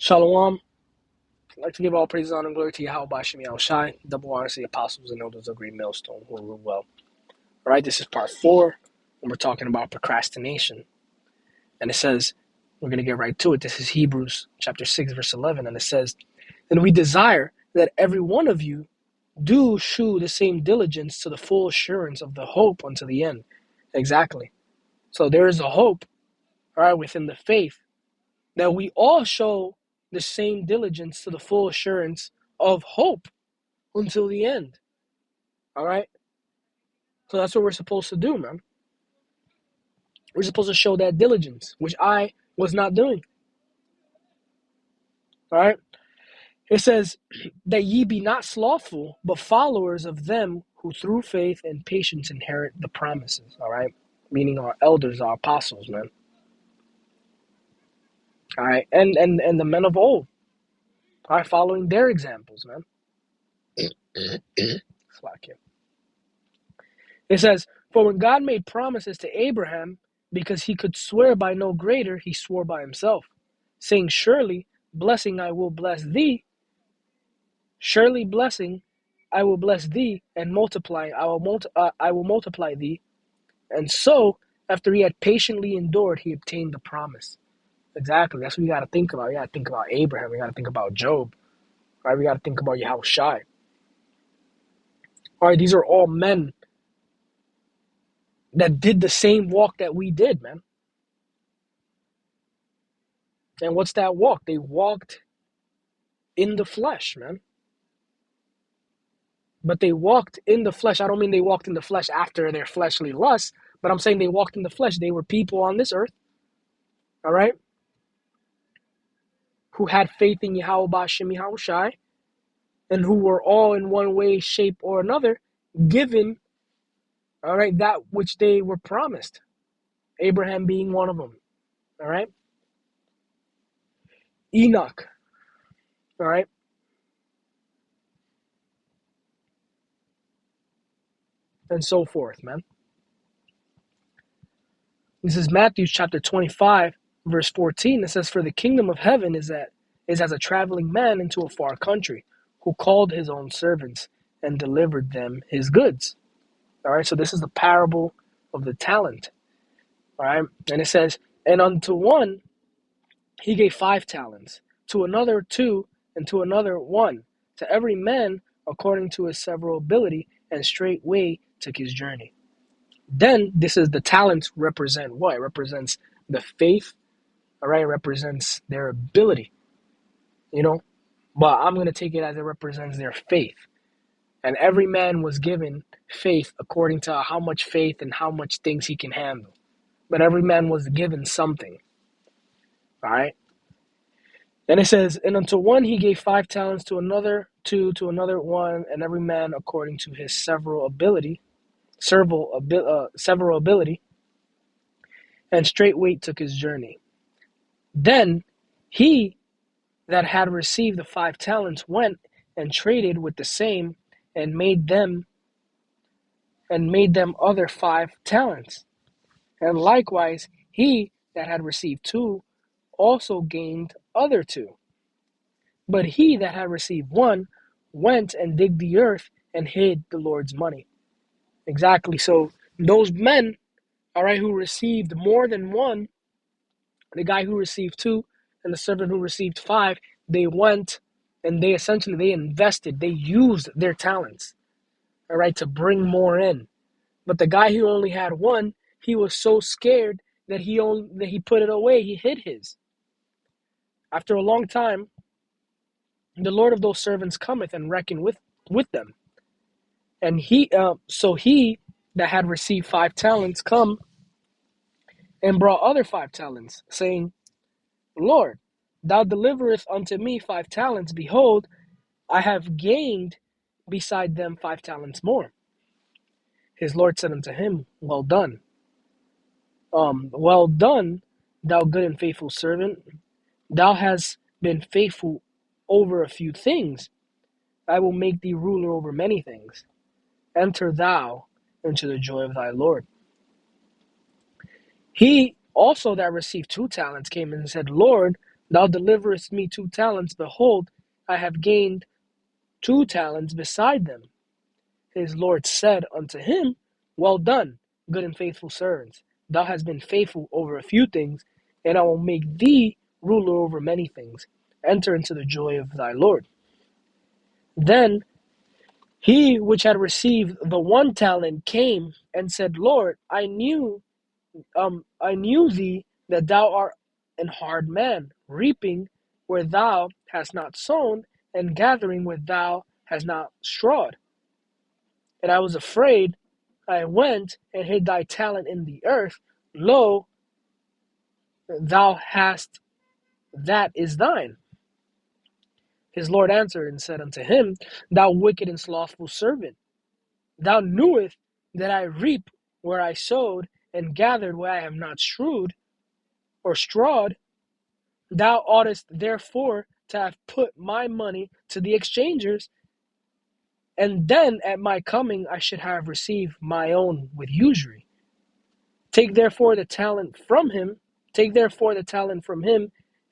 Shalom. I'd like to give all praise, honor, and glory to Yahweh Bashim Shai, double honor to the apostles and elders of Great Millstone who rule well. All right, this is part 4, and we're talking about procrastination. And it says, we're going to get right to it. This is Hebrews chapter 6, verse 11, and it says, "And we desire that every one of you do shew the same diligence to the full assurance of the hope unto the end." Exactly. So there is a hope, all right, within the faith, that we all show the same diligence to the full assurance of hope until the end. All right? So that's what we're supposed to do, man. We're supposed to show that diligence, which I was not doing. All right? It says, "That ye be not slothful, but followers of them who through faith and patience inherit the promises." All right? Meaning our elders, our apostles, man. All right? And the men of old. All right? Following their examples, man. Slack it. It says, "For when God made promises to Abraham, because he could swear by no greater, he swore by himself, saying, Surely blessing I will bless thee, surely blessing I will bless thee, and multiply I will multiply thee. And so, after he had patiently endured, he obtained the promise." Exactly. That's what we got to think about. We got to think about Abraham. We got to think about Job. Right? We got to think about Yahweh Shai. All right, these are all men that did the same walk that we did, man. And what's that walk? They walked in the flesh, man. But they walked in the flesh. I don't mean they walked in the flesh after their fleshly lusts, but I'm saying they walked in the flesh. They were people on this earth, all right, who had faith in Yahweh Bashim Yahweh Shai, and who were all in one way, shape, or another given, all right, that which they were promised. Abraham being one of them, all right. Enoch, all right. And so forth, man. This is Matthew chapter 25, verse 14. It says, "For the kingdom of heaven is as a traveling man into a far country, who called his own servants and delivered them his goods." All right, so this is the parable of the talent. All right, and it says, "And unto one he gave 5 talents, to another 2, and to another 1, to every man according to his several ability, and straightway took his journey." Then this is the talents represent what? It represents the faith, all right? It represents their ability, you know? But I'm going to take it as it represents their faith. And every man was given faith according to how much faith and how much things he can handle. But every man was given something, all right? Then it says, "And unto one he gave 5 talents, to another 2, to another 1, and every man according to his several ability, and straightway took his journey. Then he that had received the 5 talents went and traded with the same, and made them other 5 talents. And likewise he that had received 2 also gained other 2. But he that had received 1 went and digged the earth and hid the Lord's money." Exactly. So those men, all right, who received more than 1, the guy who received 2 and the servant who received 5, they went and they invested, they used their talents, all right, to bring more in. But the guy who only had 1, he was so scared that he put it away. He hid his. After a long time, the Lord of those servants cometh and reckon with them. And he that had received 5 talents come and brought other 5 talents, saying, "Lord, thou deliverest unto me 5 talents. Behold, I have gained beside them 5 talents more." His Lord said unto him, "Well done. Well done, thou good and faithful servant. Thou hast been faithful over a few things. I will make thee ruler over many things. Enter thou into the joy of thy Lord." He also that received 2 talents came and said, "Lord, Thou deliverest me 2 talents. Behold, I have gained 2 talents beside them. His Lord said unto him, Well done, good and faithful servant. Thou hast been faithful over a few things, and I will make thee ruler over many things. Enter into the joy of thy Lord. Then he which had received the 1 talent came and said, Lord, I knew thee that thou art an hard man, reaping where thou hast not sown, and gathering where thou hast not strawed. And I was afraid. I went and hid thy talent in the earth. Lo, thou hast that is thine. His Lord answered and said unto him, Thou wicked and slothful servant, thou knewest that I reap where I sowed, and gathered where I have not strewed or strawed. Thou oughtest therefore to have put my money to the exchangers, and then at my coming I should have received my own with usury. Take therefore the talent from him,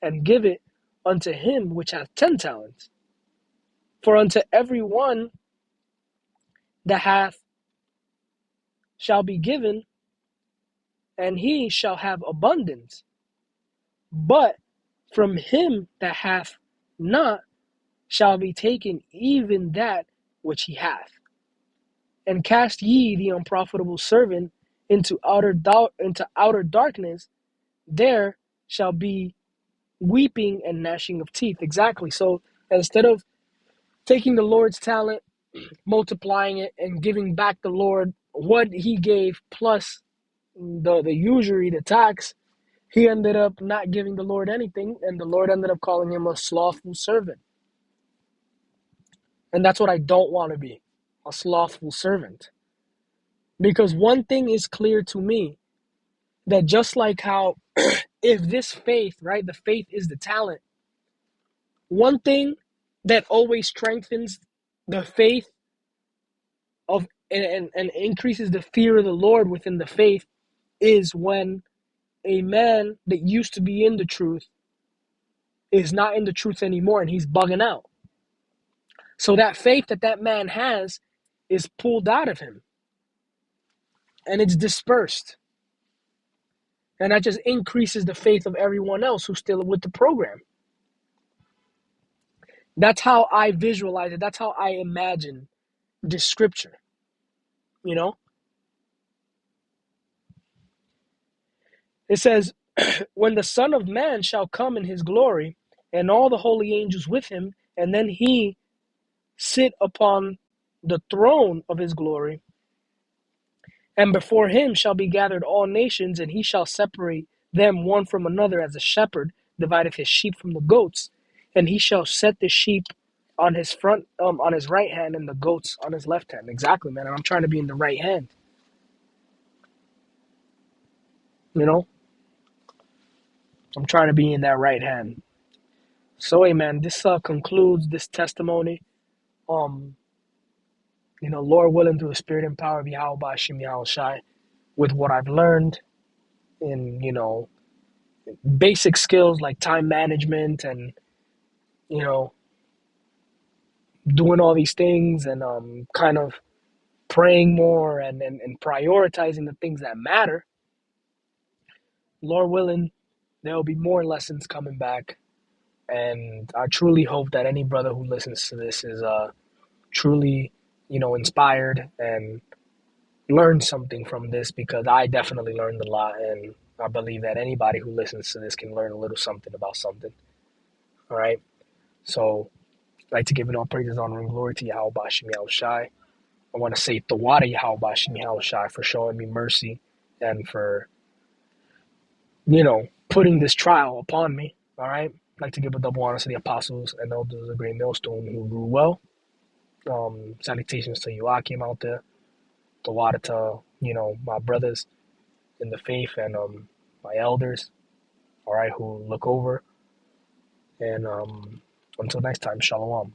and give it unto him which hath 10 talents. For unto every one that hath shall be given, and he shall have abundance. But from him that hath not shall be taken even that which he hath. And cast ye the unprofitable servant into outer darkness. There shall be weeping and gnashing of teeth. Exactly. So instead of taking the Lord's talent, multiplying it, and giving back the Lord what he gave plus the usury, the tax, he ended up not giving the Lord anything, and the Lord ended up calling him a slothful servant. And that's what I don't want to be, a slothful servant. Because one thing is clear to me, that just like how if this faith, right, the faith is the talent, one thing that always strengthens the faith of and increases the fear of the Lord within the faith is when a man that used to be in the truth is not in the truth anymore and he's bugging out. So that faith that man has is pulled out of him and it's dispersed. And that just increases the faith of everyone else who's still with the program. That's how I visualize it. That's how I imagine this scripture, you know? It says, when the Son of Man shall come in his glory, and all the holy angels with him, and then he sit upon the throne of his glory, and before him shall be gathered all nations, and he shall separate them one from another, as a shepherd divideth his sheep from the goats, and he shall set the sheep on his on his right hand, and the goats on his left hand. Exactly, man. And I'm trying to be in the right hand. You know, I'm trying to be in that right hand. So, hey, man, this concludes this testimony. Lord willing, through the spirit and power of Yahweh Hashem Yahweh Shai, with what I've learned in, basic skills like time management and, you know, doing all these things and kind of praying more and prioritizing the things that matter. Lord willing, there will be more lessons coming back. And I truly hope that any brother who listens to this is truly, inspired and learned something from this, because I definitely learned a lot. And I believe that anybody who listens to this can learn a little something about something. All right. So I'd like to give it all praises, honor, and glory to Yahweh Bashem Yahweh Shai. I want to say Tawada Yahweh Bashem Yahweh Shai for showing me mercy and for, putting this trial upon me. All right. I'd like to give a double honor to the apostles and elders of the great millstone who grew well. Salutations to Joachim out there. Tawada to, my brothers in the faith and my elders, all right, who look over. And until next time, shalom.